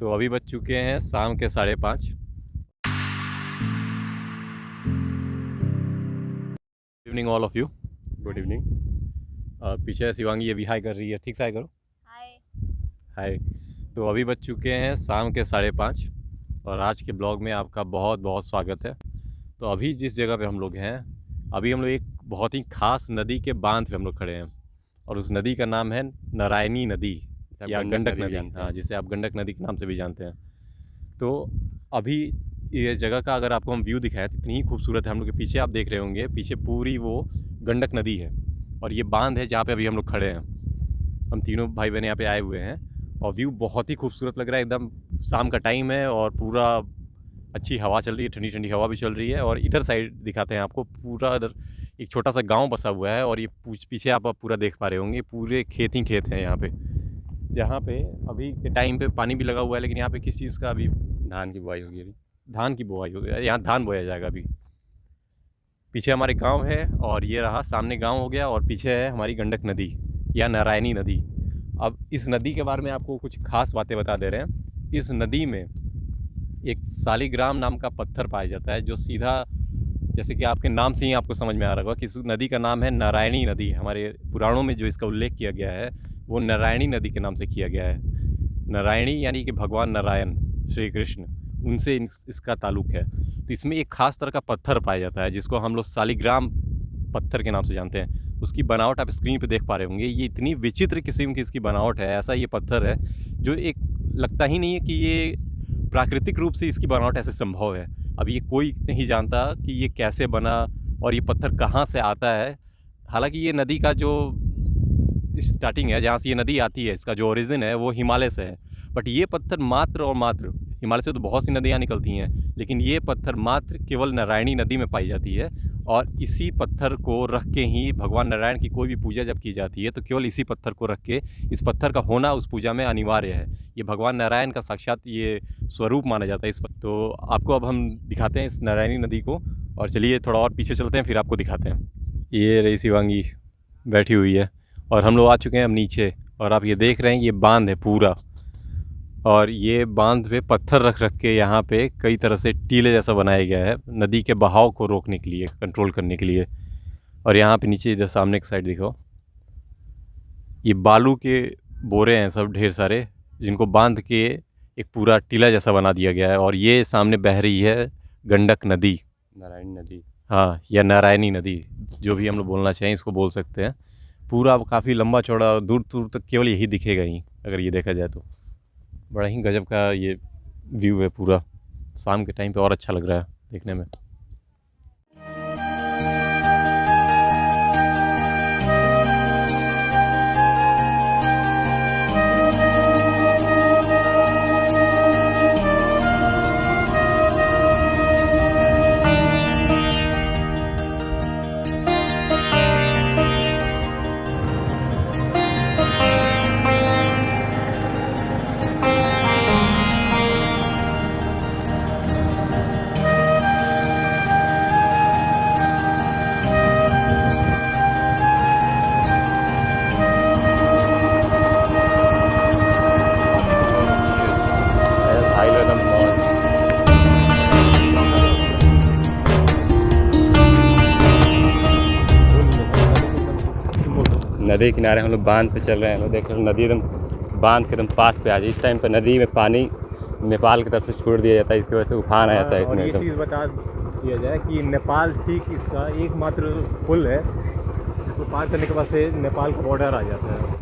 तो अभी बज चुके हैं शाम के 5:30। Evening all of you. Good evening. पीछे शिवांगी ये भी हाई कर रही है, ठीक से हाई करो। हाय। हाय। तो अभी बज चुके हैं शाम के 5:30 और आज के ब्लॉग में आपका बहुत बहुत स्वागत है। तो अभी जिस जगह पे हम लोग हैं, अभी हम लोग एक बहुत ही खास नदी के बांध पे हम लोग खड़े हैं और उस नदी का नाम है नारायणी नदी या गंडक नदी। हाँ, जिसे आप गंडक नदी के नाम से भी जानते हैं। तो अभी ये जगह का अगर आपको हम व्यू दिखाएं तो इतनी ही खूबसूरत है। हम लोग के पीछे आप देख रहे होंगे, पीछे पूरी वो गंडक नदी है और ये बांध है जहाँ पे अभी हम लोग खड़े हैं। हम तीनों भाई बहन यहाँ पे आए हुए हैं और व्यू बहुत ही खूबसूरत लग रहा है। एकदम शाम का टाइम है और पूरा अच्छी हवा चल रही है, ठंडी ठंडी हवा भी चल रही है। और इधर साइड दिखाते हैं आपको, पूरा इधर एक छोटा सा गांव बसा हुआ है और ये पीछे आप पूरा देख पा रहे होंगे, पूरे खेत ही खेत हैं यहाँ पे, जहाँ पे अभी के टाइम पे पानी भी लगा हुआ है। लेकिन यहाँ पे किस चीज़ का अभी धान की बुआई होगी अभी। धान की बुआई हो गया, यहाँ धान बोया जाएगा अभी। पीछे हमारे गांव है और ये रहा सामने गांव हो गया और पीछे है हमारी गंडक नदी या नारायणी नदी। अब इस नदी के बारे में आपको कुछ खास बातें बता दे रहे हैं। इस नदी में एक सालिग्राम नाम का पत्थर पाया जाता है, जो सीधा, जैसे कि आपके नाम से ही आपको समझ में आ रहा होगा कि इस नदी का नाम है नारायणी नदी। हमारे पुराणों में जो इसका उल्लेख किया गया है वो नारायणी नदी के नाम से किया गया है। नारायणी यानी कि भगवान नारायण श्री कृष्ण, उनसे इसका ताल्लुक़ है। तो इसमें एक ख़ास तरह का पत्थर पाया जाता है जिसको हम लोग सालिग्राम पत्थर के नाम से जानते हैं। उसकी बनावट आप स्क्रीन पे देख पा रहे होंगे। ये इतनी विचित्र किस्म की इसकी बनावट है, ऐसा ये पत्थर है जो एक लगता ही नहीं है कि ये प्राकृतिक रूप से इसकी बनावट ऐसे संभव है। अब ये कोई नहीं जानता कि ये कैसे बना और ये पत्थर कहाँ से आता है। हालांकि ये नदी का जो स्टार्टिंग है, जहाँ से ये नदी आती है, इसका जो ओरिजिन है वो हिमालय से है। बट ये पत्थर मात्र और मात्र, हिमालय से तो बहुत सी नदियाँ निकलती हैं, लेकिन ये पत्थर मात्र केवल नारायणी नदी में पाई जाती है। और इसी पत्थर को रख के ही भगवान नारायण की कोई भी पूजा जब की जाती है तो केवल इसी पत्थर को रख के, इस पत्थर का होना उस पूजा में अनिवार्य है। ये भगवान नारायण का साक्षात ये स्वरूप माना जाता है इस पर। तो आपको अब हम दिखाते हैं इस नारायणी नदी को, और चलिए थोड़ा और पीछे चलते हैं, फिर आपको दिखाते हैं। ये रही शिवांगी बैठी हुई है और हम लोग आ चुके हैं अब नीचे, और आप ये देख रहे हैं ये बांध है पूरा। और ये बांध पे पत्थर रख रख के यहाँ पे कई तरह से टीले जैसा बनाया गया है नदी के बहाव को रोकने के लिए, कंट्रोल करने के लिए। और यहाँ पे नीचे इधर सामने की साइड देखो, ये बालू के बोरे हैं सब ढेर सारे, जिनको बांध के एक पूरा टीला जैसा बना दिया गया है। और ये सामने बह रही है गंडक नदी, नारायणी नदी, हाँ, या नारायणी नदी, जो भी हम लोग बोलना चाहें इसको बोल सकते हैं। पूरा काफ़ी लंबा चौड़ा, दूर दूर तक केवल यही दिखेगा ही अगर ये देखा जाए तो। बड़ा ही गजब का ये व्यू है पूरा, शाम के टाइम पे और अच्छा लग रहा है देखने में। नदी किनारे हम लोग बांध पे चल रहे हैं। हम लोग देख रहे हैं नदी एकदम बांध के एकदम पास पे आ जाए। इस टाइम पे नदी में पानी नेपाल की तरफ से छोड़ दिया जाता है, इसकी वजह से उफान आ जाता है इसमें। और ये चीज़ बता दिया जाए कि नेपाल ठीक इसका एकमात्र पुल है जिसको पार करने के बाद से नेपाल का बॉर्डर आ जाता है।